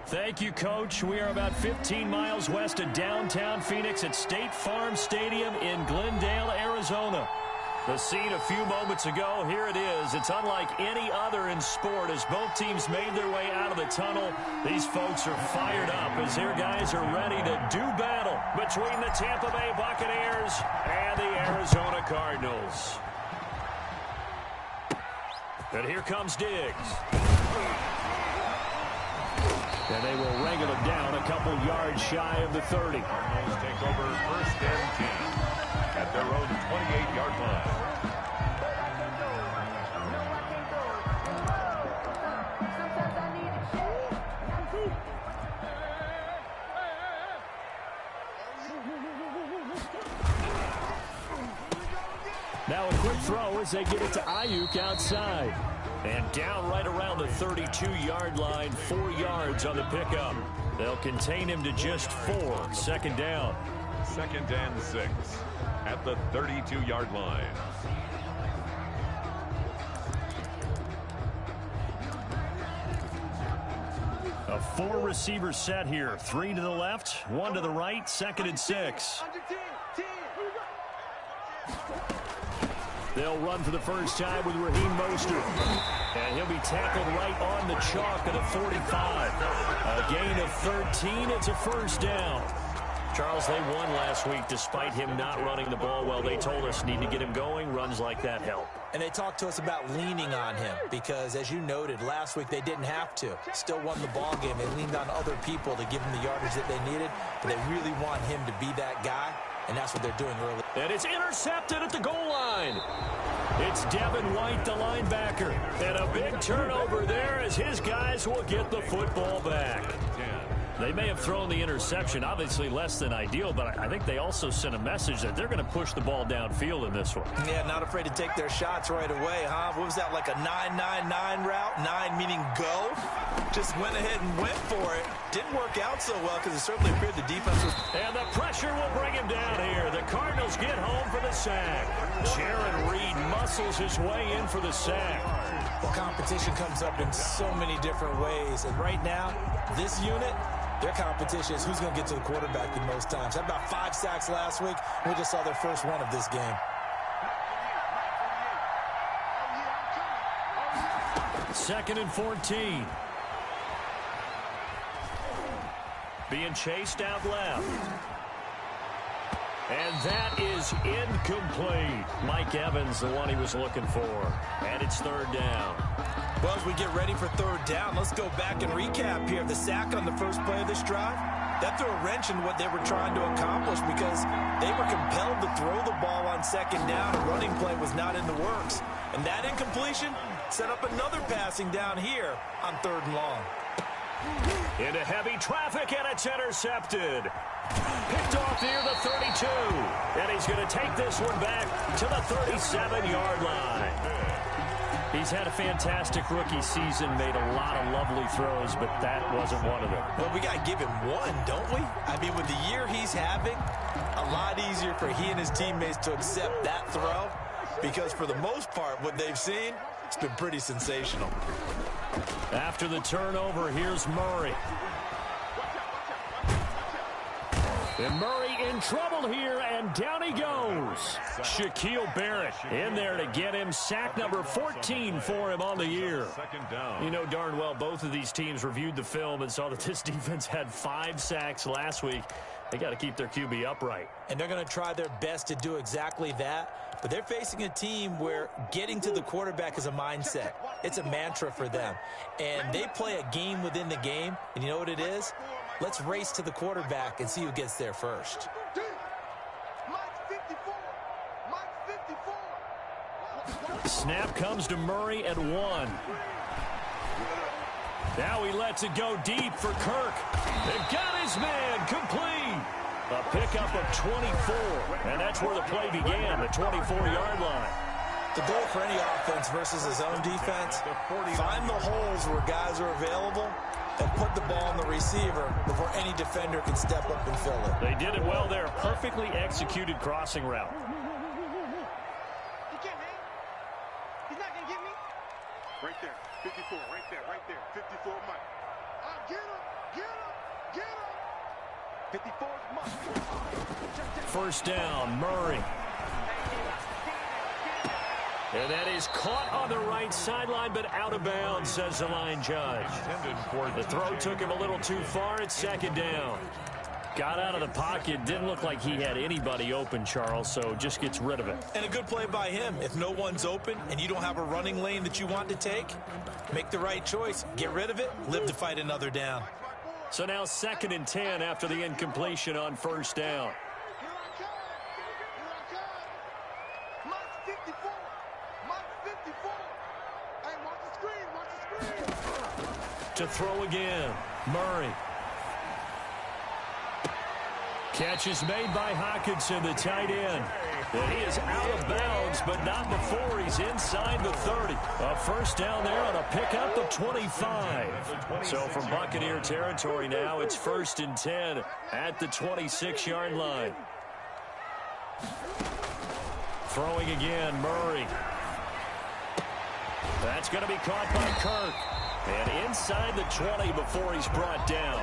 Thank you, Coach. We are about 15 miles west of downtown Phoenix at State Farm Stadium in Glendale, Arizona. The scene a few moments ago, here it is. It's unlike any other in sport as both teams made their way out of the tunnel. These folks are fired up as their guys are ready to do battle between the Tampa Bay Buccaneers and the Arizona Cardinals. And here comes Diggs. And they will wrangle him down a couple yards shy of the 30. Cardinals take over first and 10 at their own 28-yard line. Now a quick throw as they get it to Ayuk outside. And down right around the 32-yard line, 4 yards on the pickup. They'll contain him to just 4. Second down. 2nd and 6 at the 32-yard line. A 4-receiver set here. 3 to the left, 1 to the right, 2nd and 6. They'll run for the first time with Raheem Mostert. And he'll be tackled right on the chalk at a 45. A gain of 13. It's a first down. Charles, they won last week despite him not running the ball well. They told us need to get him going. Runs like that help. And they talked to us about leaning on him because, as you noted, last week they didn't have to. Still won the ball game. They leaned on other people to give him the yardage that they needed. But they really want him to be that guy. And that's what they're doing early. And it's intercepted at the goal line. It's Devin White, the linebacker. And a big turnover there as his guys will get the football back. They may have thrown the interception, obviously less than ideal, but I think they also sent a message that they're going to push the ball downfield in this one. Yeah, not afraid to take their shots right away, huh? What was that, like a 9-9-9 route? 9 meaning go? Just went ahead and went for it. Didn't work out so well because it certainly appeared the defense was... And the pressure will bring him down here. The Cardinals get home for the sack. Jaron Reed muscles his way in for the sack. Well, competition comes up in so many different ways. And right now, this unit... their competition is who's going to get to the quarterback the most times. Had about 5 sacks last week. We just saw their first one of this game. 2nd and 14. Being chased out left. And that is incomplete. Mike Evans, the one he was looking for. And it's 3rd down. Well, as we get ready for 3rd down, let's go back and recap here. The sack on the first play of this drive, that threw a wrench in what they were trying to accomplish because they were compelled to throw the ball on 2nd down. A running play was not in the works. And that incompletion set up another passing down here on 3rd and long. Into heavy traffic, and it's intercepted. Picked off near the 32. And he's going to take this one back to the 37-yard line. He's had a fantastic rookie season, made a lot of lovely throws, but that wasn't one of them. Well, we got to give him one, don't we? I mean, with the year he's having, a lot easier for he and his teammates to accept that throw because for the most part, what they've seen, it's been pretty sensational. After the turnover, here's Murray. And Murray in trouble here, and down he goes. Shaquille Barrett in there to get him. Sack number 14 for him on the year. 2nd down. You know darn well both of these teams reviewed the film and saw that this defense had 5 sacks last week. They got to keep their QB upright. And they're going to try their best to do exactly that. But they're facing a team where getting to the quarterback is a mindset. It's a mantra for them. And they play a game within the game. And you know what it is? Let's race to the quarterback and see who gets there first. Snap comes to Murray at 1. Now he lets it go deep for Kirk. They've got his man complete. A pickup of 24. And that's where the play began, the 24-yard line. The goal for any offense versus his own defense, find the holes where guys are available and put the ball on the receiver before any defender can step up and fill it. They did it well there. Perfectly executed crossing route. He can't hang. He's not going to get me. Right there. 54. Right there. Right there. 54 Mike. I'll get him. First down, Murray. And that is caught on the right sideline, but out of bounds, says the line judge. The throw took him a little too far. It's second down. Got out of the pocket. Didn't look like he had anybody open, Charles, so just gets rid of it. And a good play by him. If no one's open and you don't have a running lane that you want to take, make the right choice. Get rid of it. Live to fight another down. So now 2nd and 10 after the incompletion on first down. To throw again, Murray. Catch is made by Hockenson, the tight end. And he is out of bounds, but not before he's inside the 30. A first down there on a pickup of 25. So from Buccaneer territory now, it's 1st and 10 at the 26-yard line. Throwing again, Murray. That's going to be caught by Kirk. And inside the 20 before he's brought down.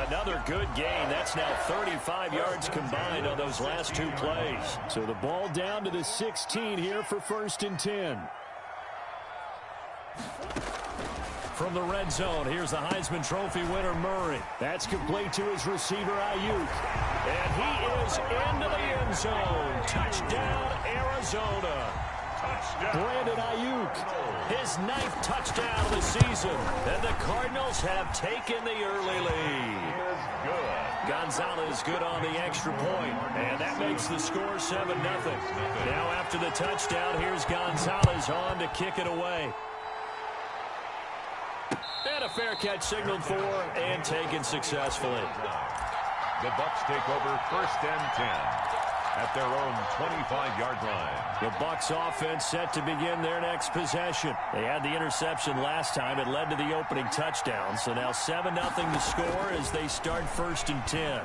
Another good gain. That's now 35 yards combined on those last 2 plays. So the ball down to the 16 here for 1st and 10. From the red zone, here's the Heisman Trophy winner, Murray. That's complete to his receiver, Ayuk. And he is into the end zone. Touchdown, Arizona. Brandon Ayuk, his 9th touchdown of the season, and the Cardinals have taken the early lead. Gonzalez good on the extra point, and that makes the score 7-0. Now after the touchdown, here's Gonzalez on to kick it away. And a fair catch signaled for and taken successfully. The Bucs take over 1st and 10. At their own 25-yard line. The Bucs offense set to begin their next possession. They had the interception last time. It led to the opening touchdown. So now 7-0 the score as they start 1st and 10.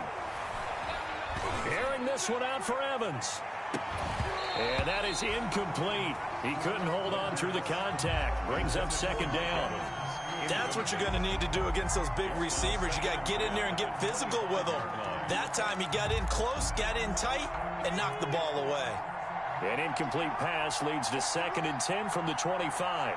Airing this one out for Evans. And that is incomplete. He couldn't hold on through the contact. Brings up 2nd down. That's what you're going to need to do against those big receivers. You got to get in there and get physical with them. That time he got in close, got in tight, and knocked the ball away. An incomplete pass leads to 2nd and 10 from the 25.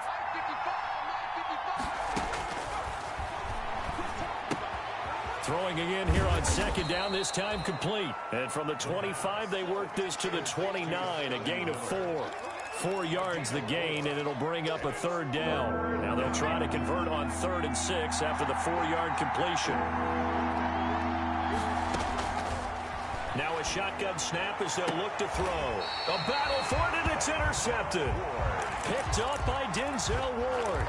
Throwing again here on 2nd down, this time complete. And from the 25, they work this to the 29, a gain of 4. 4 yards the gain, and it'll bring up a 3rd down. Now they'll try to convert on 3rd and 6 after the 4-yard completion. Now a shotgun snap as they'll look to throw. A battle for it, and it's intercepted. Picked up by Denzel Ward.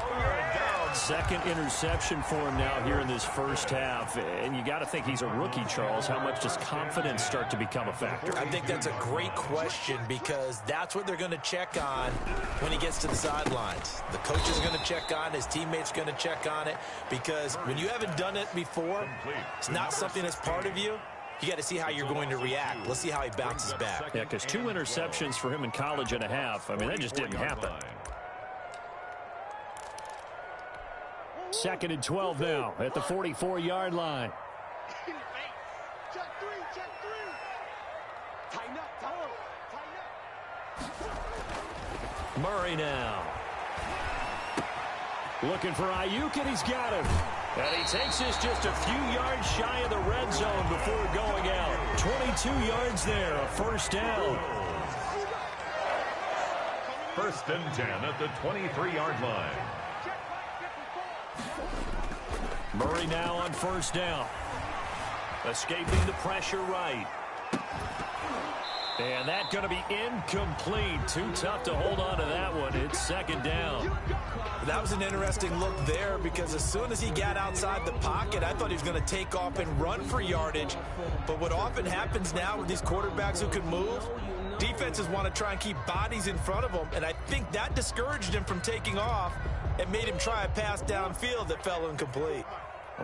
2nd interception for him now here in this first half. And you got to think he's a rookie, Charles. How much does confidence start to become a factor? I think that's a great question because that's what they're going to check on when he gets to the sidelines. The coach is going to check on it. His teammates are going to check on it because when you haven't done it before, it's not something that's part of you. You got to see how you're going to react. Let's see how he bounces back. Yeah, because 2 interceptions for him in college and a half. I mean, that just didn't happen. 2nd and 12 now at the 44-yard line. Check 3, check 3. Tighten up, tighten up. Murray now. Looking for Ayuk, and he's got him. And he takes this just a few yards shy of the red zone before going out. 22 yards there, a 1st down. 1st and 10 at the 23-yard line. Murray now on 1st down. Escaping the pressure right. And that's going to be incomplete. Too tough to hold on to that one. It's 2nd down. That was an interesting look there because as soon as he got outside the pocket, I thought he was going to take off and run for yardage. But what often happens now with these quarterbacks who can move, defenses want to try and keep bodies in front of them. And I think that discouraged him from taking off and made him try a pass downfield that fell incomplete.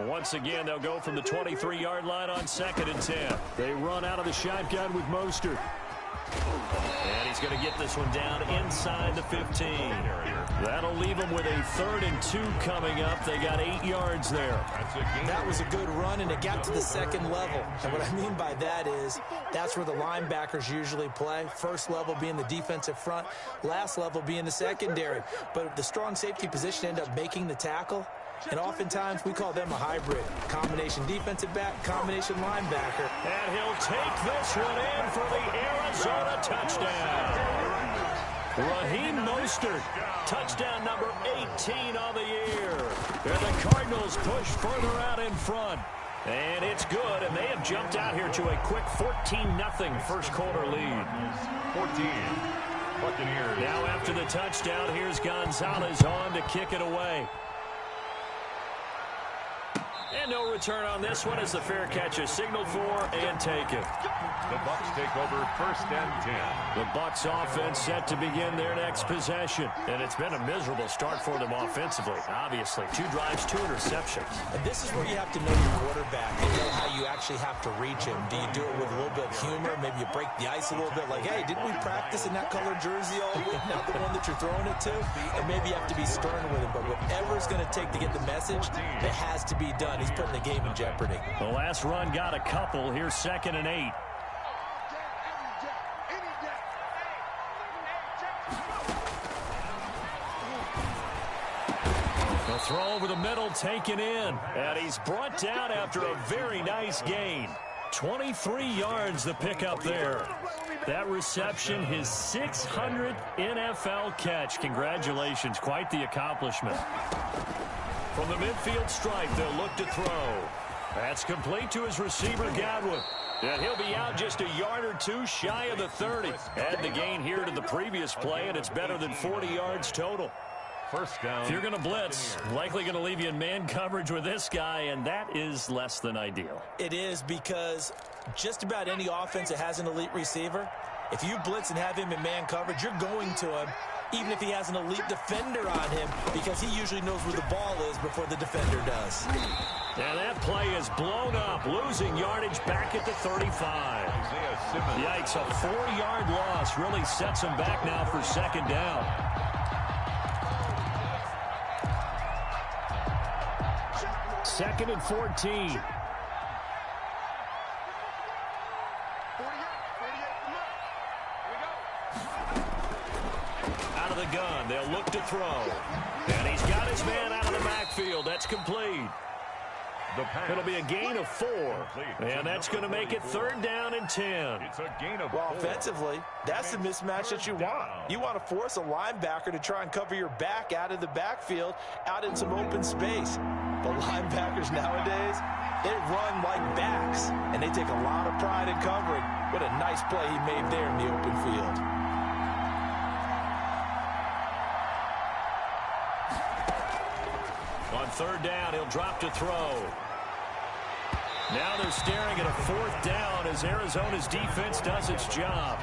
Once again, they'll go from the 23-yard line on 2nd and 10. They run out of the shotgun with Mostert. And he's going to get this one down inside the 15. That'll leave them with a 3rd and 2 coming up. They got 8 yards there. That was a good run, and it got to the 2nd level. And what I mean by that is that's where the linebackers usually play. First level being the defensive front, last level being the secondary. But the strong safety position ended up making the tackle. And oftentimes we call them a hybrid. Combination defensive back, combination linebacker. And he'll take this one in for the Arizona touchdown. Raheem Mostert, touchdown number 18 on the year. And the Cardinals push further out in front. And it's good, and they have jumped out here to a quick 14-0 first quarter lead. 14. Buccaneers. Now after the touchdown, here's Gonzalez on to kick it away. And no return on this one as the fair catch is signaled for and taken. The Bucs take over 1st and 10. The Bucs offense set to begin their next possession. And it's been a miserable start for them offensively, obviously. 2 drives, 2 interceptions. And this is where you have to know your quarterback and know how you actually have to reach him. Do you do it with a little bit of humor? Maybe you break the ice a little bit like, hey, didn't we practice in that color jersey all week? Not the one that you're throwing it to? And maybe you have to be stern with him. But whatever it's going to take to get the message, it has to be done. He's putting the game in jeopardy. The last run got a couple. Here's 2nd and 8. The throw over the middle taken in. And he's brought down after a very nice gain. 23 yards the pickup there. That reception, his 600th NFL catch. Congratulations. Quite the accomplishment. From the midfield stripe, they'll look to throw. That's complete to his receiver, Godwin. And he'll be out just a yard or 2 shy of the 30. Add the gain here to the previous play, and it's better than 40 yards total. 1st down. If you're going to blitz, likely going to leave you in man coverage with this guy, and that is less than ideal. It is, because just about any offense that has an elite receiver, if you blitz and have him in man coverage, you're going to him, even if he has an elite defender on him, because he usually knows where the ball is before the defender does. And that play is blown up, losing yardage back at the 35. Yikes, a 4-yard loss really sets him back now for 2nd down. Second and 14. Out of the gun, they'll look to throw. And he's got his man out of the backfield. That's complete. It'll be a gain of 4. And that's going to make it 3rd down and 10. It's a gain of 4. Well, offensively, that's the mismatch that you want. You want to force a linebacker to try and cover your back out of the backfield, out in some open space. But linebackers nowadays, they run like backs, and they take a lot of pride in covering. What a nice play he made there in the open field. On 3rd down, he'll drop to throw. Now they're staring at a 4th down as Arizona's defense does its job.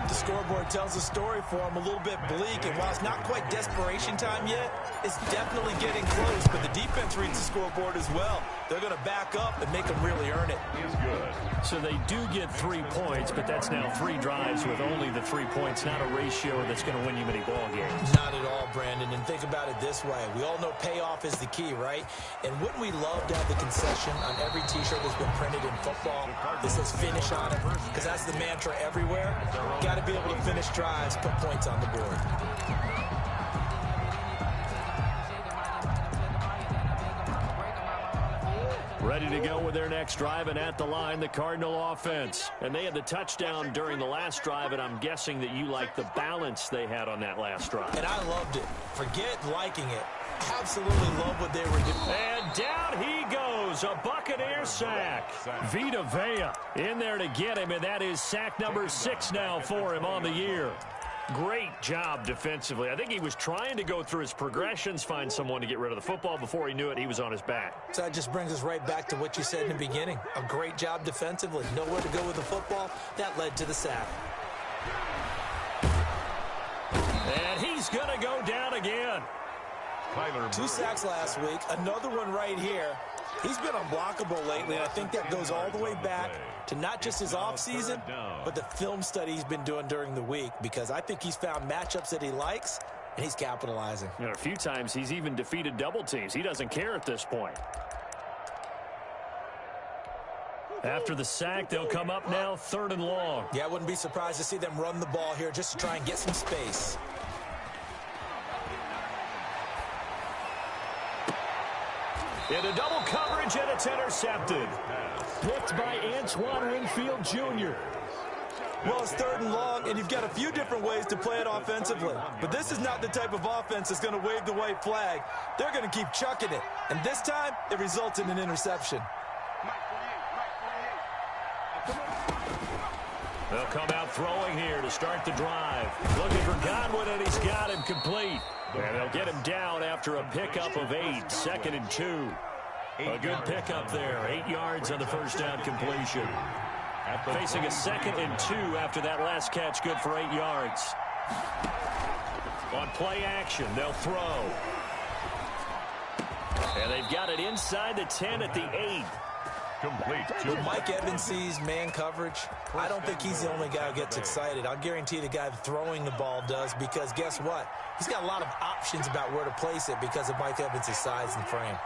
The scoreboard tells a story for them, a little bit bleak, and while it's not quite desperation time yet, it's definitely getting close, but the defense reads the scoreboard as well. They're going to back up and make them really earn it. He's good. So they do get 3 points, but that's now 3 drives with only the 3 points, not a ratio that's going to win you many ball games. Not at all, Brandon, and think about it this way. We all know payoff is the key, right? And wouldn't we love to have the concession on every T-shirt that's been printed in football that says finish on it? Because that's the mantra everywhere. Got to be able to finish drives, put points on the board. Ready to go with their next drive, and at the line, the Cardinal offense. And they had the touchdown during the last drive, and I'm guessing that you like the balance they had on that last drive. And I loved it. Forget liking it. Absolutely love what they were doing. And down he goes, a Buccaneer sack. Vita Vea in there to get him, and that is sack number 6 now for him on the year. Great job defensively. I think he was trying to go through his progressions, find someone to get rid of the football. Before he knew it, he was on his back. So that just brings us right back to what you said in the beginning. A great job defensively. Nowhere to go with the football. That led to the sack. And he's going to go down again. 2 sacks last week. Another one right here. He's been unblockable lately, and I think that goes all the way back to not just his offseason, but the film study he's been doing during the week, because I think he's found matchups that he likes, and he's capitalizing. You know, a few times he's even defeated double teams. He doesn't care at this point. After the sack, they'll come up now 3rd and long. Yeah, I wouldn't be surprised to see them run the ball here just to try and get some space. Into double coverage, and it's intercepted. Picked by Antoine Winfield Jr. Well, it's 3rd and long, and you've got a few different ways to play it offensively. But this is not the type of offense that's going to wave the white flag. They're going to keep chucking it. And this time, it results in an interception. They'll come out throwing here to start the drive. Looking for Godwin, and he's got him complete. And they'll get him down after a pickup of 8, 2nd and 2. A good pickup there, 8 yards on the first down completion. Facing a 2nd and 2 after that last catch, good for 8 yards. On play action, they'll throw. And they've got it inside the 10 at the 8. Complete. When Mike Evans sees man coverage, I don't think he's the only guy who gets excited. I'll guarantee the guy throwing the ball does, because guess what? He's got a lot of options about where to place it because of Mike Evans' size and frame.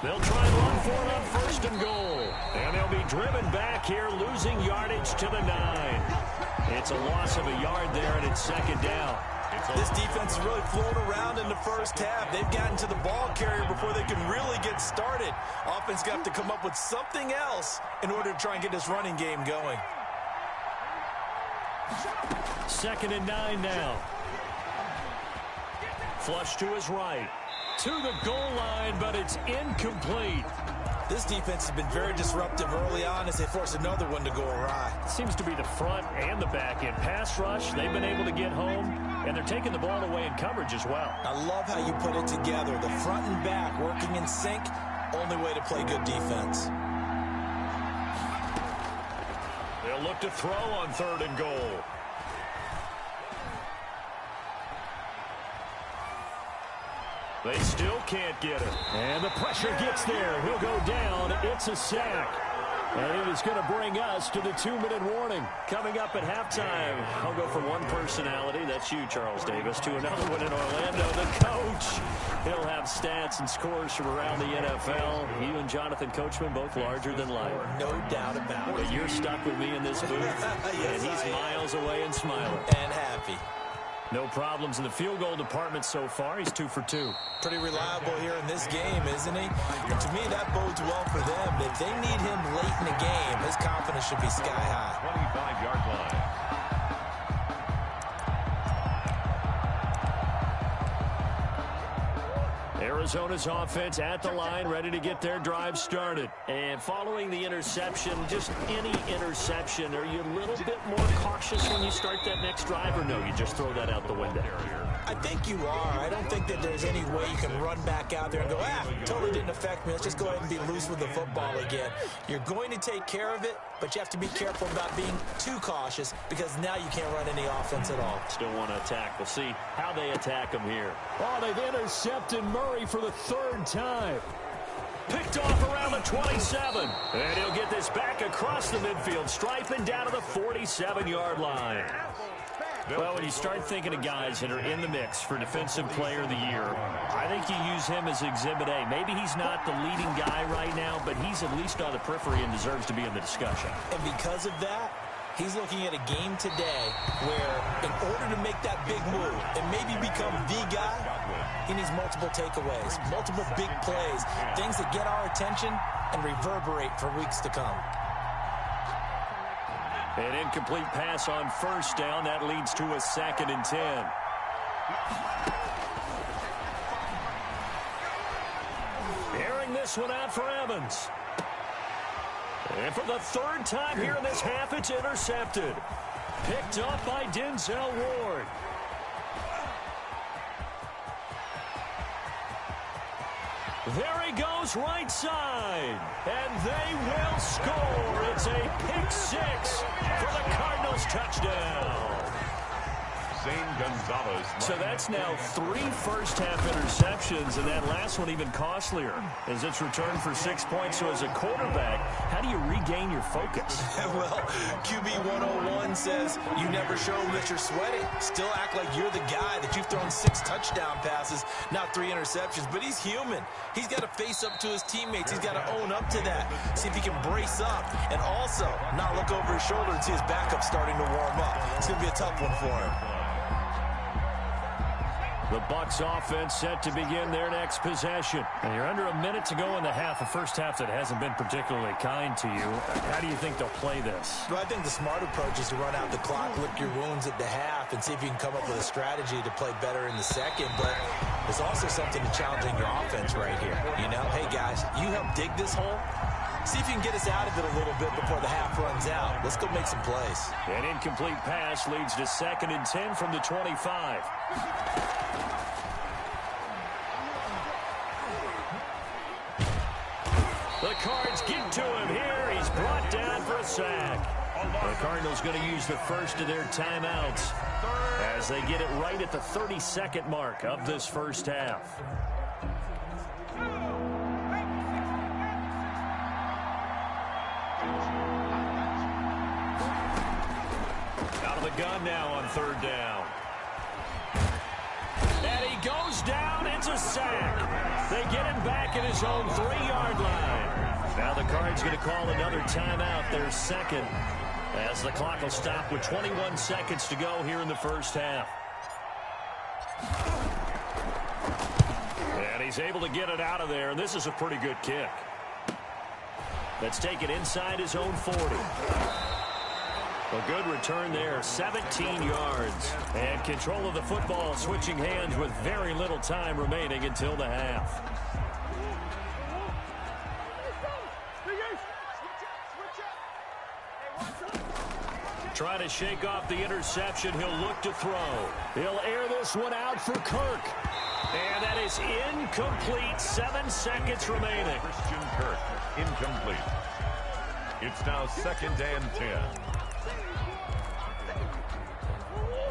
They'll try and run for it on 1st and goal. And they'll be driven back here, losing yardage to the 9. It's a loss of a yard there, and it's 2nd down. This defense has really flown around in the first half. They've gotten to the ball carrier before they can really get started. Offense got to come up with something else in order to try and get this running game going. 2nd and 9 now. Flush to his right. To the goal line, but it's incomplete. This defense has been very disruptive early on as they force another one to go awry. Seems to be the front and the back end. Pass rush, they've been able to get home, and they're taking the ball away in coverage as well. I love how you put it together. The front and back working in sync, only way to play good defense. They'll look to throw on 3rd and goal. They still can't get it. And the pressure gets there. He'll go down. It's a sack. And it is going to bring us to the 2-minute warning. Coming up at halftime, I'll go from one personality, that's you, Charles Davis, to another one in Orlando, the coach. He'll have stats and scores from around the NFL. You and Jonathan Coachman, both larger than life. No doubt about it. But you're stuck with me in this booth, Yes, and he's miles away and smiling. And happy. No problems in the field goal department so far. He's 2 for 2. Pretty reliable here in this game, isn't he? And to me, that bodes well for them. If they need him late in the game, his confidence should be sky high. 25-yard line. Arizona's offense at the line, ready to get their drive started. And following the interception, just any interception, are you a little bit more cautious when you start that next drive, or no, you just throw that out the window? I think you are. I don't think that there's any way you can run back out there and go, totally didn't affect me. Let's just go ahead and be loose with the football again. You're going to take care of it, but you have to be careful about being too cautious because now you can't run any offense at all. Still want to attack. We'll see how they attack them here. Oh, they've intercepted Murray for the 3rd time. Picked off around the 27. And he'll get this back across the midfield stripe and down to the 47-yard line. Well, when you start thinking of guys that are in the mix for Defensive Player of the Year, I think you use him as Exhibit A. Maybe he's not the leading guy right now, but he's at least on the periphery and deserves to be in the discussion. And because of that, he's looking at a game today where in order to make that big move and maybe become the guy, he needs multiple takeaways, multiple big plays, things that get our attention and reverberate for weeks to come. An incomplete pass on 1st down. That leads to a 2nd and 10. Airing this one out for Evans. And for the 3rd time here in this half, it's intercepted. Picked up by Denzel Ward. There he goes right side. And they will score. It's a pick 6 for the Cardinals touchdown. So that's now 3 first-half interceptions, and that last one even costlier as it's returned for 6 points. So as a quarterback, how do you regain your focus? Well, QB 101 says you never show them that you're sweating. Still act like you're the guy, that you've thrown 6 touchdown passes, not 3 interceptions. But he's human. He's got to face up to his teammates. He's got to own up to that. See if he can brace up and also not look over his shoulder and see his backup starting to warm up. It's going to be a tough one for him. The Bucs offense set to begin their next possession. And you're under a minute to go in the half, a first half that hasn't been particularly kind to you. How do you think they'll play this? Well, I think the smart approach is to run out the clock, lick your wounds at the half, and see if you can come up with a strategy to play better in the second. But there's also something to challenging your offense right here. You know, hey, guys, you help dig this hole. See if you can get us out of it a little bit before the half runs out. Let's go make some plays. An incomplete pass leads to 2nd and 10 from the 25. The Cards get to him here. He's brought down for a sack. The Cardinals going to use the first of their timeouts as they get it right at the 32nd mark of this first half. Out of the gun now on 3rd down. And he goes down. It's a sack. They get him back at his own 3-yard line. Now the Cards going to call another timeout, their second, as the clock will stop with 21 seconds to go here in the first half. And he's able to get it out of there, and this is a pretty good kick. Let's take it inside his own 40. A good return there, 17 yards. And control of the football switching hands with very little time remaining until the half. Trying to shake off the interception. He'll look to throw. He'll air this one out for Kirk. And that is incomplete. 7 seconds remaining. Christian Kirk, incomplete. It's now 2nd and 10.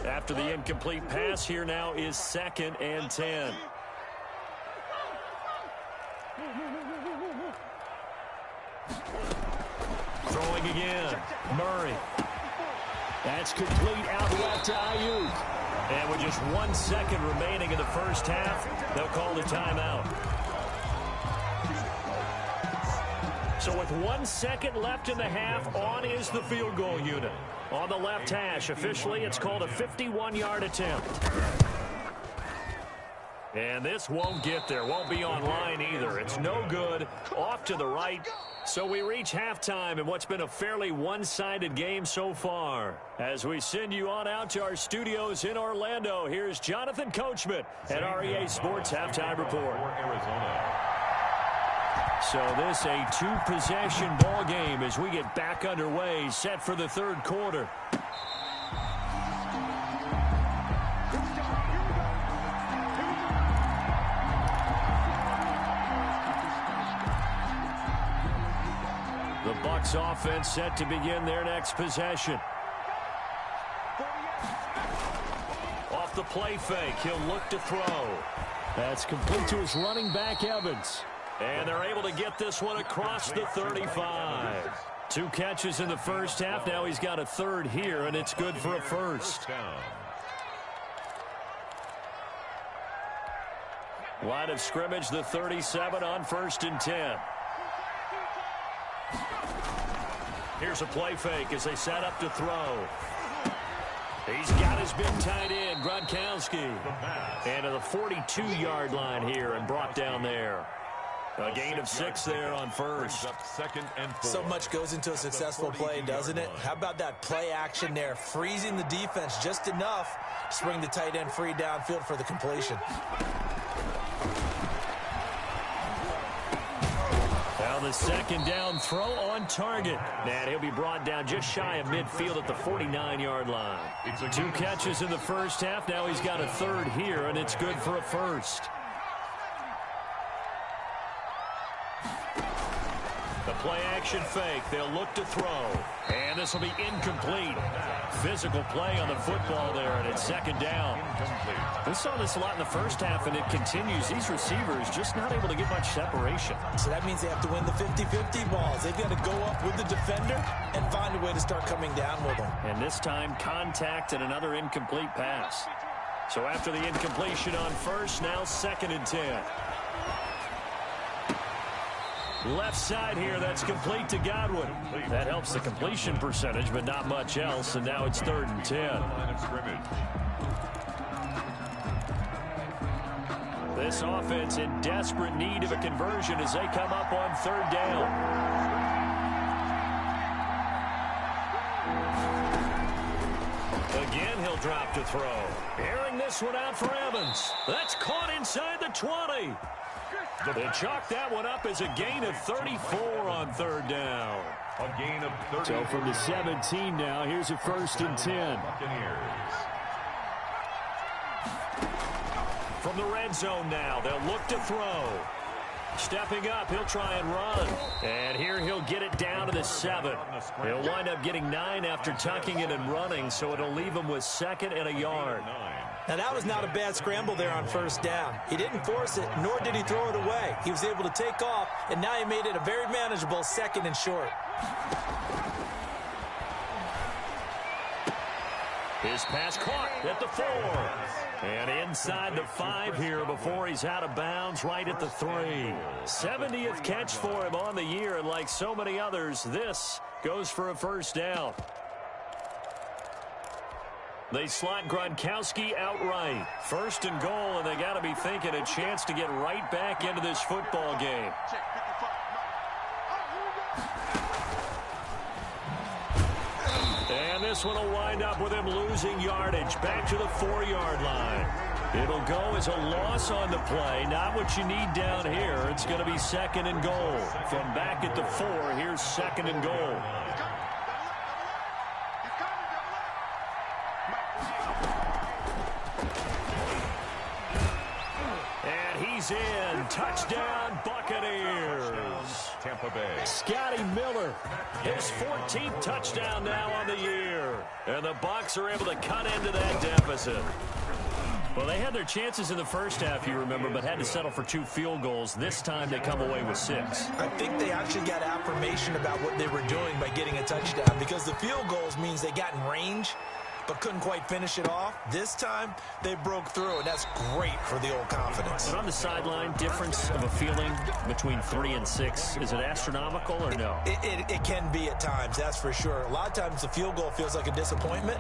After the incomplete pass, here now is 2nd and 10. Throwing again. Murray. That's complete out left to Ayuk. And with just 1 second remaining in the first half, they'll call the timeout. So with 1 second left in the half, on is the field goal unit. On the left hash, officially, it's called a 51-yard attempt. And this won't get there. Won't be on line either. It's no good. Off to the right. So we reach halftime in what's been a fairly one-sided game so far. As we send you on out to our studios in Orlando, here's Jonathan Coachman at REA Sports Halftime Report. So this a 2-possession ball game as we get back underway, set for the 3rd quarter. The Bucs offense set to begin their next possession. Off the play fake, he'll look to throw. That's complete to his running back, Evans. And they're able to get this one across the 35. 2 catches in the first half. Now he's got a 3rd here, and it's good for a first. Line of scrimmage, the 37 on 1st and 10. Here's a play fake as they set up to throw. He's got his big tight end, Gronkowski. And to the 42-yard line here and brought down there. A gain of 6 there on first. 2nd and 4. So much goes into a successful play, doesn't it? How about that play action there? Freezing the defense just enough to bring the tight end free downfield for the completion. Now the 2nd down throw on target. And he'll be brought down just shy of midfield at the 49-yard line. 2 catches in the first half. Now he's got a 3rd here, and it's good for a first. The play action fake. They'll look to throw. And this will be incomplete. Physical play on the football there, and it's second down. We saw this a lot in the first half, and it continues. These receivers just not able to get much separation. So that means they have to win the 50-50 balls. They've got to go up with the defender and find a way to start coming down with them. And this time, contact and another incomplete pass. So after the incompletion on first, now 2nd and 10. Left side here, that's complete to Godwin. That helps the completion percentage, but not much else, and now it's 3rd and 10. This offense in desperate need of a conversion as they come up on 3rd down. Again, he'll drop to throw. Airing this one out for Evans. That's caught inside the 20. They chalk that one up as a gain of 34 on 3rd down. A gain of 30. So from the 17 now, here's a 1st and 10. From the red zone now, they'll look to throw. Stepping up, he'll try and run. And here he'll get it down to the 7. He'll wind up getting 9 after tucking it and running, so it'll leave him with 2nd and a yard. Now, that was not a bad scramble there on 1st down. He didn't force it, nor did he throw it away. He was able to take off, and now he made it a very manageable 2nd and short. His pass caught at the 4. And inside the 5 here before he's out of bounds right at the 3. 70th catch for him on the year, and like so many others, this goes for a 1st down. They slot Gronkowski outright. 1st and goal, and they got to be thinking a chance to get right back into this football game. And this one will wind up with him losing yardage back to the 4-yard line. It'll go as a loss on the play. Not what you need down here. It's going to be 2nd and goal. From back at the 4, here's 2nd and goal. And he's in. Touchdown, Buccaneers. Tampa Bay. Scotty Miller, his 14th touchdown now on the year. And the Bucs are able to cut into that deficit. Well, they had their chances in the first half, you remember, but had to settle for 2 field goals. This time they come away with 6. I think they actually got affirmation about what they were doing by getting a touchdown, because the field goals means they got in range but couldn't quite finish it off. This time, they broke through, and that's great for the old confidence. But on the sideline, difference of a feeling between 3 and 6, is it astronomical or no? It can be at times, that's for sure. A lot of times the field goal feels like a disappointment.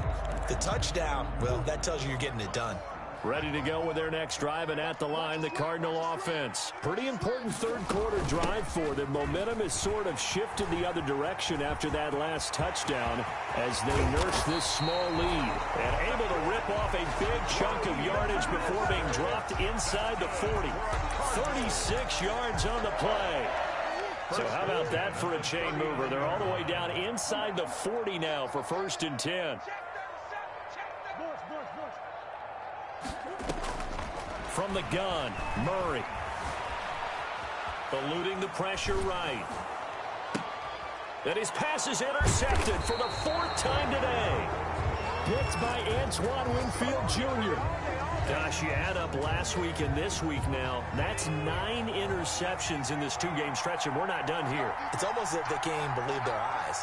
The touchdown, well, that tells you you're getting it done. Ready to go with their next drive, and at the line, the Cardinal offense. Pretty important 3rd quarter drive for them. Momentum has sort of shifted the other direction after that last touchdown as they nurse this small lead. And able to rip off a big chunk of yardage before being dropped inside the 40. 36 yards on the play. So how about that for a chain mover? They're all the way down inside the 40 now for 1st and 10. From the gun, Murray. Eluding the pressure right. And his pass is intercepted for the 4th time today. Picked by Antoine Winfield Jr. Gosh, you add up last week and this week now. That's 9 interceptions in this 2-game stretch, and we're not done here. It's almost as if they can't even believe their eyes.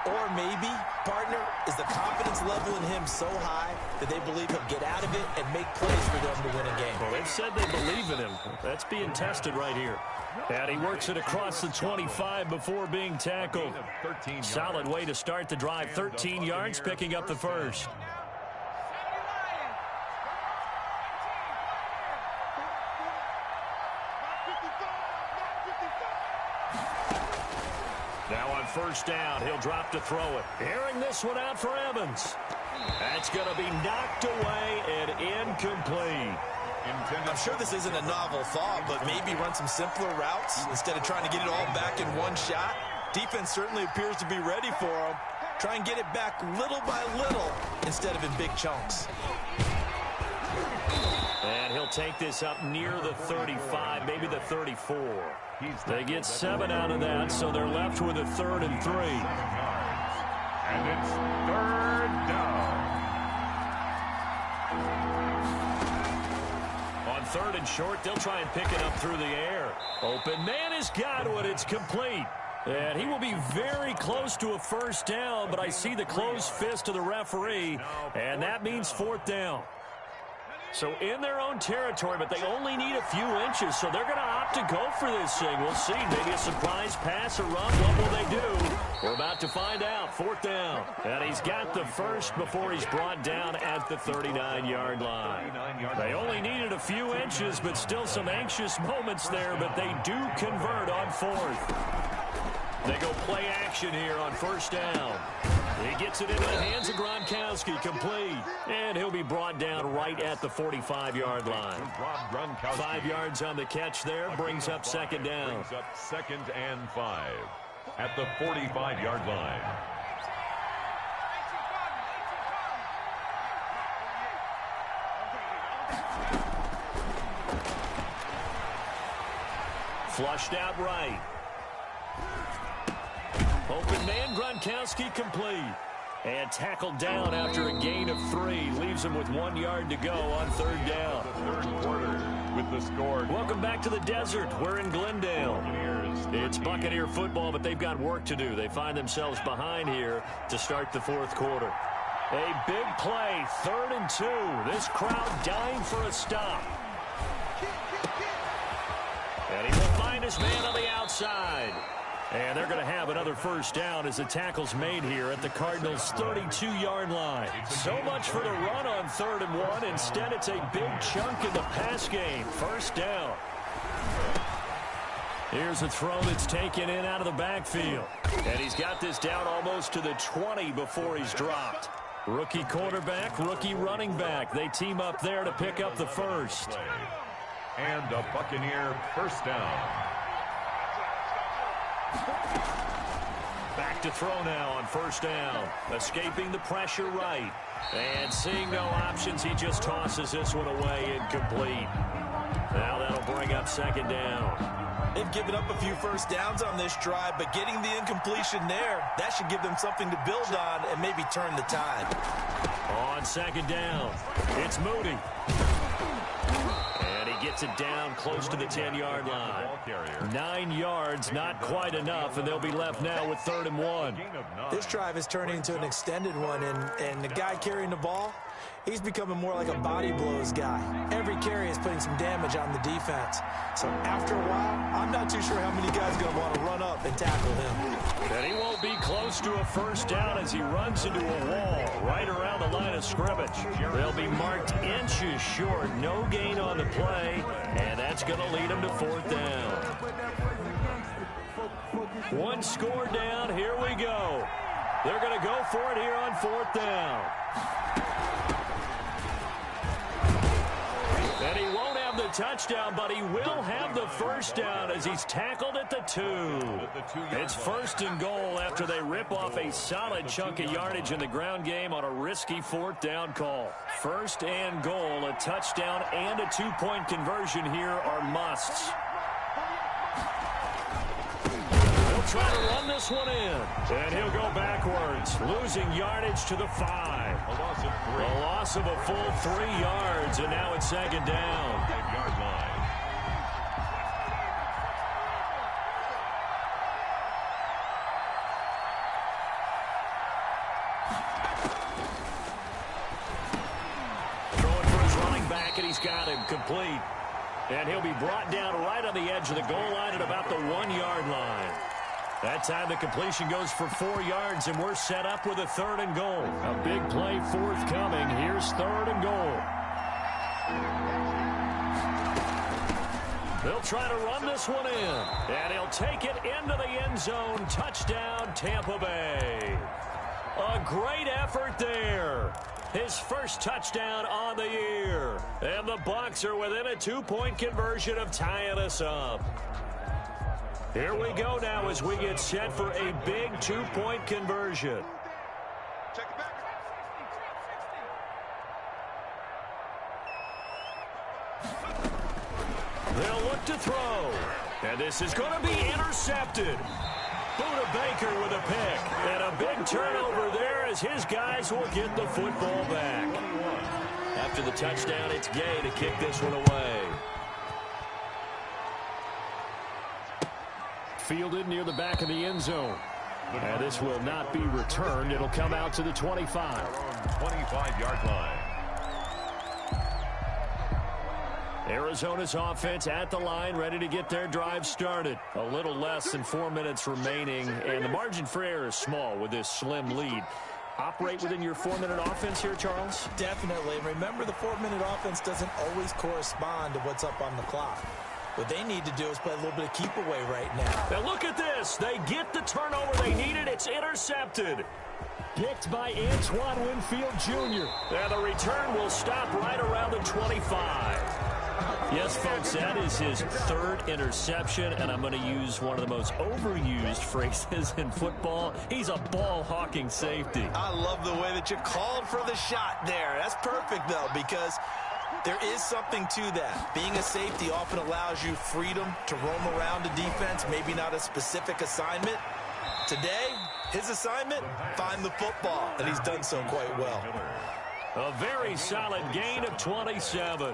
Or maybe, partner, is the confidence level in him so high that they believe he'll get out of it and make plays for them to win a game. Well, they've said they believe in him. That's being tested right here. And he works it across the 25 before being tackled. Solid way to start the drive. 13 yards, picking up the 1st. Now on 1st down, he'll drop to throw it. Airing this one out for Evans. That's going to be knocked away and incomplete. I'm sure this isn't a novel thought, but maybe run some simpler routes instead of trying to get it all back in one shot. Defense certainly appears to be ready for him. Try and get it back little by little instead of in big chunks. And he'll take this up near the 35, maybe the 34. They get 7 out of that, so they're left with a 3rd and 3. And it's 3rd down. On 3rd and short, they'll try and pick it up through the air. Open man has got it. It's complete. And he will be very close to a 1st down, but I see the closed fist of the referee, and that means 4th down. So in their own territory, but they only need a few inches, so they're going to opt to go for this thing. We'll see. Maybe a surprise pass or run. What will they do? We're about to find out. 4th down. And he's got the first before he's brought down at the 39-yard line. They only needed a few inches, but still some anxious moments there, but they do convert on 4th. They go play action here on 1st down. He gets it into the hands of Gronkowski, complete. And he'll be brought down right at the 45-yard line. 5 yards on the catch there, brings up 2nd down. Brings up 2nd and 5 at the 45-yard line. Flushed out right. Open man, Gronkowski complete. And tackled down after a gain of 3. Leaves him with 1 yard to go on 3rd down. The 3rd quarter with the score. Welcome back to the desert. We're in Glendale. It's Buccaneer football, but they've got work to do. They find themselves behind here to start the 4th quarter. A big play, 3rd and 2. This crowd dying for a stop. And he will find his man on the outside. And they're going to have another 1st down as the tackle's made here at the Cardinals' 32-yard line. So much for the run on 3rd and 1. Instead, it's a big chunk in the pass game. 1st down. Here's a throw that's taken in out of the backfield. And he's got this down almost to the 20 before he's dropped. Rookie quarterback, rookie running back. They team up there to pick up the first. And a Buccaneer 1st down. Back to throw now on 1st down. Escaping the pressure right. And seeing no options, he just tosses this one away incomplete. Now that'll bring up 2nd down. They've given up a few 1st downs on this drive, but getting the incompletion there, that should give them something to build on and maybe turn the tide. On 2nd down, it's Moody. Gets it down close to the 10-yard line. 9 yards, not quite enough, and they'll be left now with 3rd and 1. This drive is turning into an extended one, and the guy carrying the ball, he's becoming more like a body blows guy. Every carry is putting some damage on the defense. So after a while, I'm not too sure how many guys are going to want to run up and tackle him. And he won't be close to a 1st down as he runs into a wall right around the line of scrimmage. They'll be marked inches short. No gain on the play, and that's going to lead him to 4th down. 1 score down. Here we go. They're going to go for it here on 4th down. And he won't have the touchdown, but he will have the 1st down as he's tackled at the 2. It's 1st and goal after they rip off a solid chunk of yardage in the ground game on a risky 4th down call. 1st and goal, a touchdown and a 2-point conversion here are musts. Try to run this one in, and he'll go backwards, losing yardage to the 5. A loss of a full 3 yards, and now it's 2nd down. 5-yard line. Throwing for his running back, and he's got him complete. And he'll be brought down right on the edge of the goal line at about the 1-yard line. That time the completion goes for 4 yards, and we're set up with a 3rd and goal. A big play forthcoming. Here's 3rd and goal. They'll try to run this one in, and he'll take it into the end zone. Touchdown, Tampa Bay. A great effort there. His 1st touchdown on the year. And the Bucs are within a 2-point conversion of tying us up. Here we go now as we get set for a big 2-point conversion. They'll look to throw. And this is going to be intercepted. Buda Baker with a pick. And a big turnover there as his guys will get the football back. After the touchdown, it's Gay to kick this one away. Fielded near the back of the end zone. And this will not be returned. It'll come out to the 25. 25-yard line. Arizona's offense at the line, ready to get their drive started. A little less than 4 minutes remaining, and the margin for error is small with this slim lead. Operate within your 4-minute offense here, Charles? Definitely. Remember, the 4-minute offense doesn't always correspond to what's up on the clock. What they need to do is play a little bit of keep away right now. Now look at this. They get the turnover they needed. It's intercepted. Picked by Antoine Winfield Jr. Now the return will stop right around the 25. Yes, folks, that is his third interception, and I'm going to use one of the most overused phrases in football. He's a ball-hawking safety. I love the way that you called for the shot there. That's perfect, though, because there is something to that. Being a safety often allows you freedom to roam around a defense, maybe not a specific assignment. Today, his assignment, find the football, and he's done so quite well. A very solid gain of 27.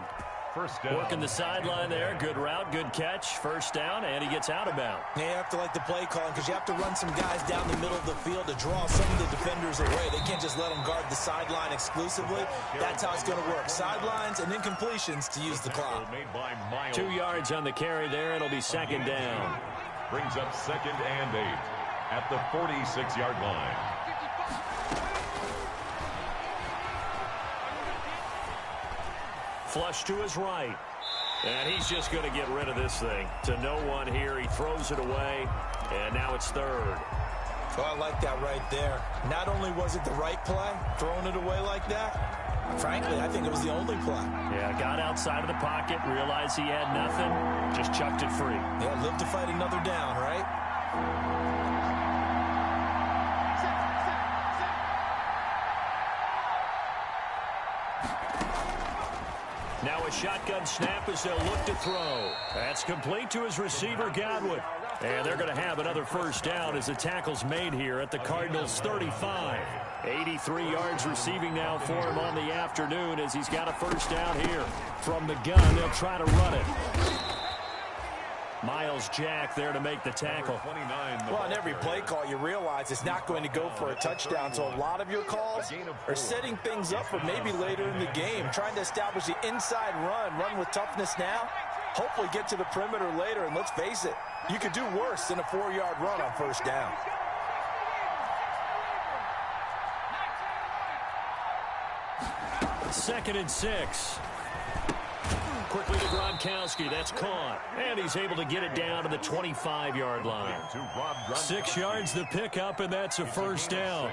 First down. Working the sideline there. Good route, good catch. First down, and he gets out of bounds. You have to like the play calling because you have to run some guys down the middle of the field to draw some of the defenders away. They can't just let them guard the sideline exclusively. That's how it's going to work. Sidelines and incompletions to use the clock. 2 yards on the carry there. It'll be second down. Brings up 2nd and 8 at the 46-yard line. Flush to his right. And he's just going to get rid of this thing. To no one here. He throws it away. And now it's third. Oh, I like that right there. Not only was it the right play, throwing it away like that, frankly, I think it was the only play. Yeah, got outside of the pocket, realized he had nothing, just chucked it free. Yeah, live to fight another down, right? Now a shotgun snap as they'll look to throw. That's complete to his receiver, Godwin. And they're going to have another first down as the tackle's made here at the Cardinals' 35. 83 yards receiving now for him on the afternoon as he's got a first down here. From the gun, they'll try to run it. Miles Jack there to make the tackle. Well, on every play call, you realize it's not going to go for a touchdown, so a lot of your calls are setting things up for maybe later in the game, trying to establish the inside run with toughness now, hopefully get to the perimeter later, and let's face it, you could do worse than a 4-yard run on first down. Second and 6. Quickly to Gronkowski. That's caught. And he's able to get it down to the 25-yard line. 6 yards the pickup, and that's a first down.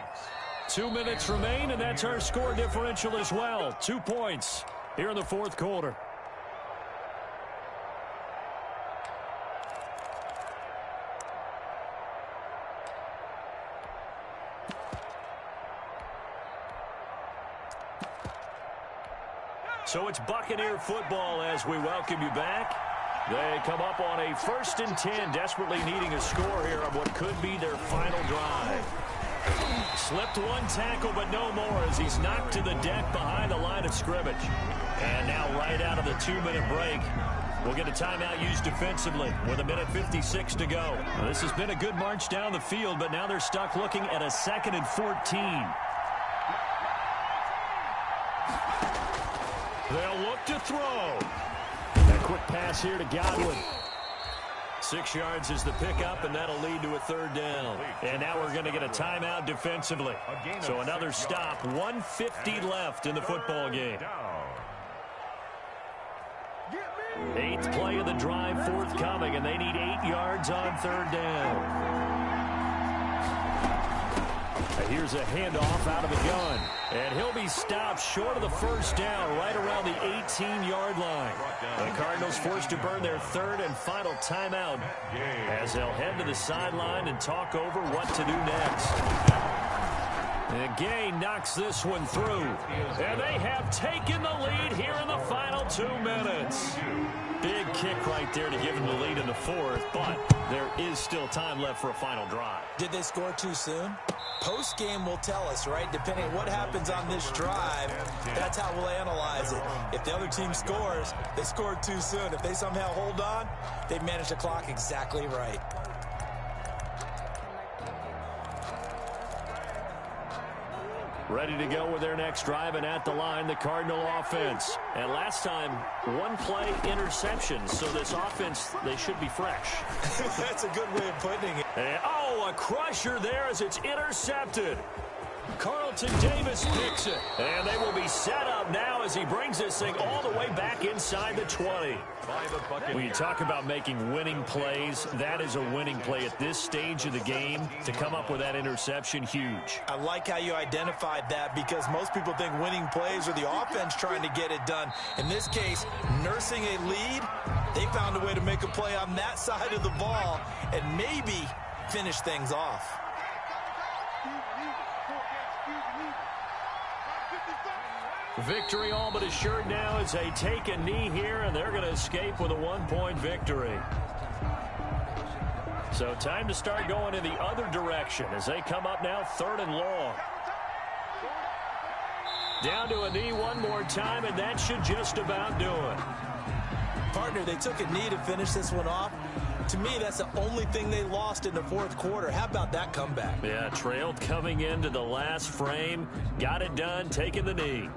2 minutes remain, and that's our score differential as well. 2 points here in the fourth quarter. So it's Buccaneer football as we welcome you back. They come up on a 1st and 10, desperately needing a score here on what could be their final drive. Slipped one tackle, but no more as he's knocked to the deck behind the line of scrimmage. And now right out of the 2-minute break, we'll get a timeout used defensively with 1:56 to go. Now, this has been a good march down the field, but now they're stuck looking at a 2nd and 14. They'll look to throw. That quick pass here to Godwin. 6 yards is the pickup, and that'll lead to a third down. And now we're going to get a timeout defensively. So another stop. 1:50 left in the football game. 8th play of the drive forthcoming, and they need 8 yards on third down. Here's a handoff out of the gun. And he'll be stopped short of the first down right around the 18-yard line. The Cardinals forced to burn their third and final timeout as they'll head to the sideline and talk over what to do next. And Gay knocks this one through. And they have taken the lead here in the final 2 minutes. Big kick right there to give them the lead in the fourth, but there is still time left for a final drive. Did they score too soon? Post-game will tell us, right? Depending on what happens on this drive, that's how we'll analyze it. If the other team scores, they scored too soon. If they somehow hold on, they've managed the clock exactly right. Ready to go with their next drive, and at the line, the Cardinal offense. And last time, one play interception. So this offense, they should be fresh. That's a good way of putting it. And, oh, a crusher there as it's intercepted. Carlton Davis picks it. And they will be set up now as he brings this thing all the way back inside the 20. When you talk about making winning plays, that is a winning play at this stage of the game. To come up with that interception, huge. I like how you identified that, because most people think winning plays are the offense trying to get it done. In this case, nursing a lead, they found a way to make a play on that side of the ball and maybe finish things off. Victory all but assured now as they take a knee here, and they're going to escape with a 1-point victory. So time to start going in the other direction as they come up now 3rd and long. Down to a knee one more time, and that should just about do it. Partner, they took a knee to finish this one off. To me, that's the only thing they lost in the fourth quarter. How about that comeback? Yeah, trailed coming into the last frame. Got it done, taking the knee.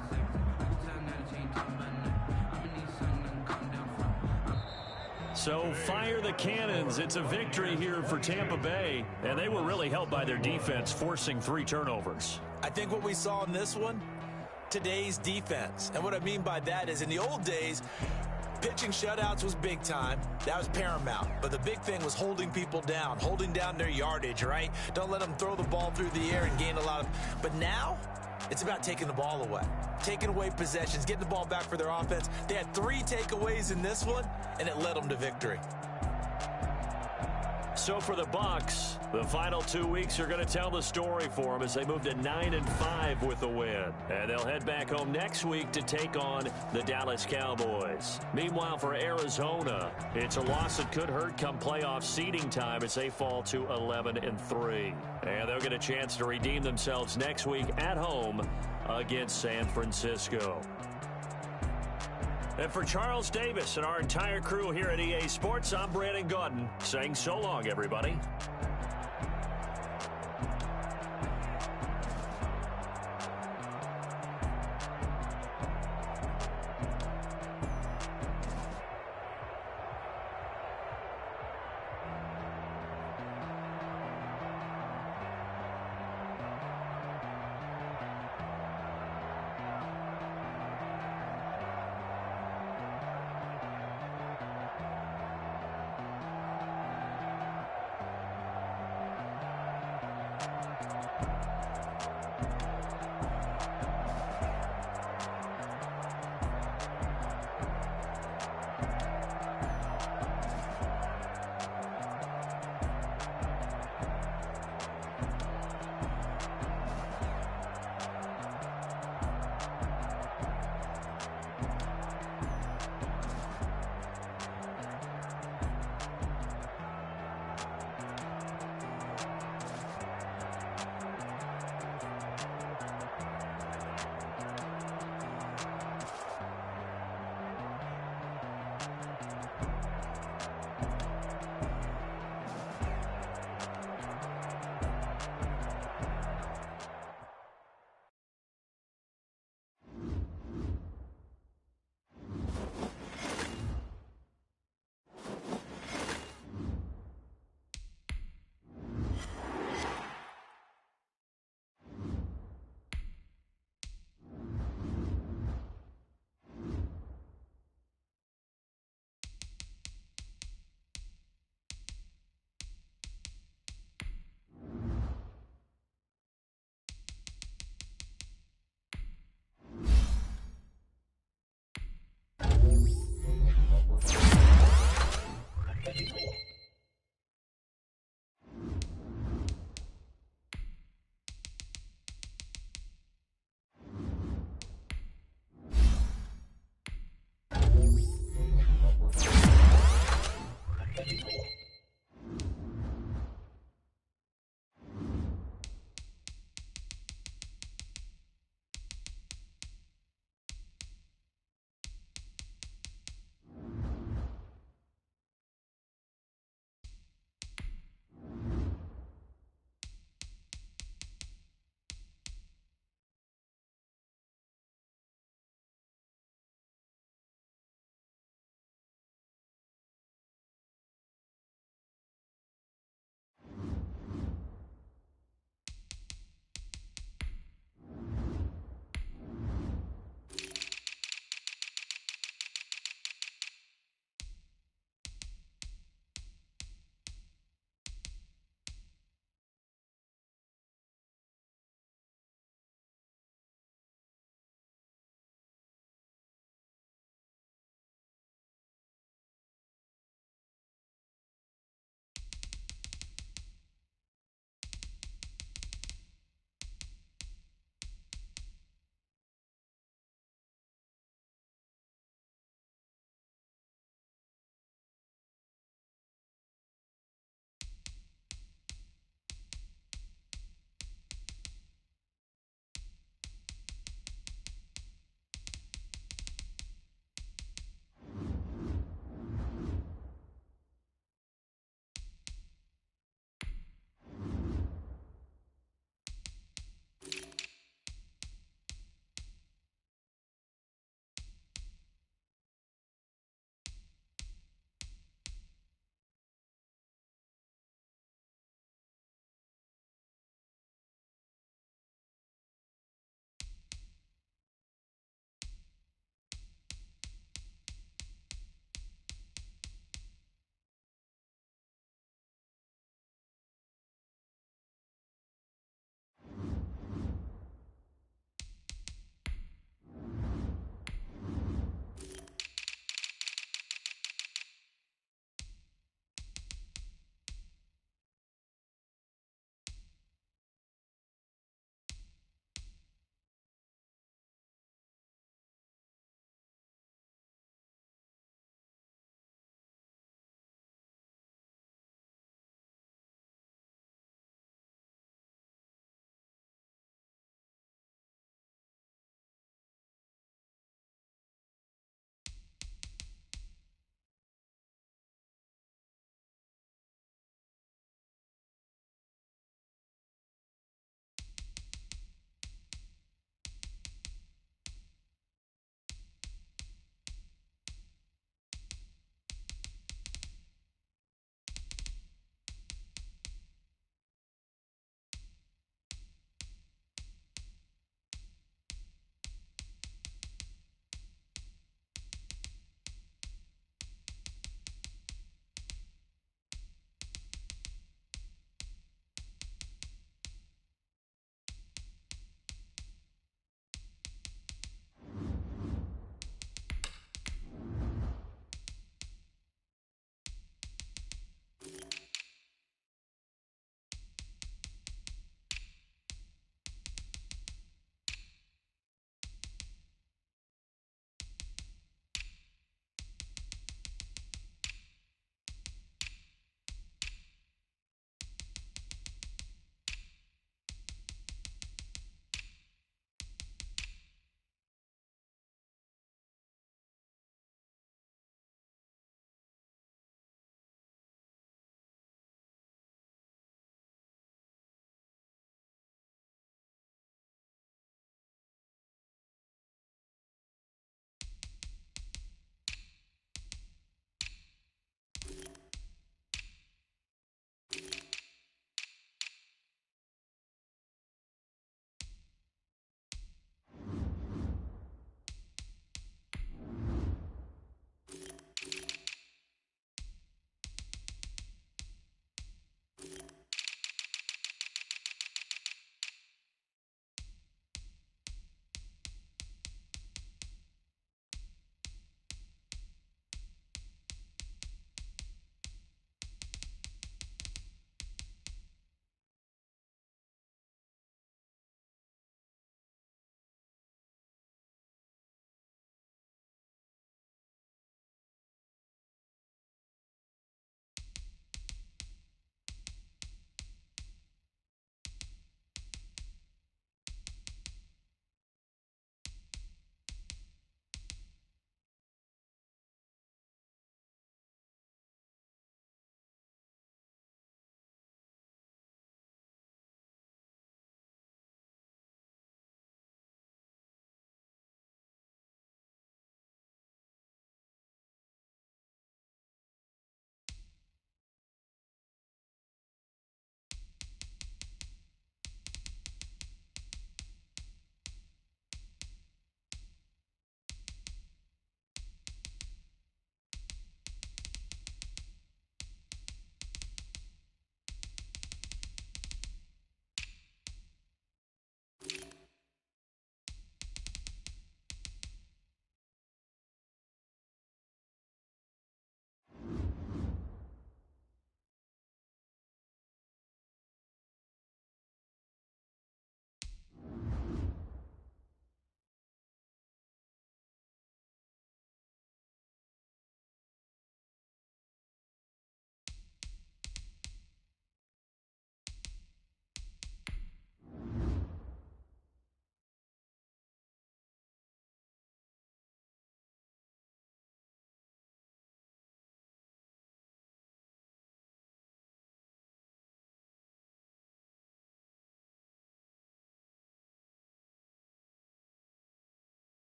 So fire the cannons. It's a victory here for Tampa Bay, and they were really helped by their defense, forcing 3 turnovers. I think what we saw in this one, today's defense. And what I mean by that is, in the old days, pitching shutouts was big time. That was paramount. But the big thing was holding people down, holding down their yardage, right? Don't let them throw the ball through the air and gain a lot of... But now, it's about taking the ball away. Taking away possessions, getting the ball back for their offense. They had 3 takeaways in this one, and it led them to victory. So for the Bucs, the final 2 weeks are going to tell the story for them as they move to 9-5 with the win. And they'll head back home next week to take on the Dallas Cowboys. Meanwhile, for Arizona, it's a loss that could hurt come playoff seeding time as they fall to 11-3. And they'll get a chance to redeem themselves next week at home against San Francisco. And for Charles Davis and our entire crew here at EA Sports, I'm Brandon Gaudin saying so long, everybody.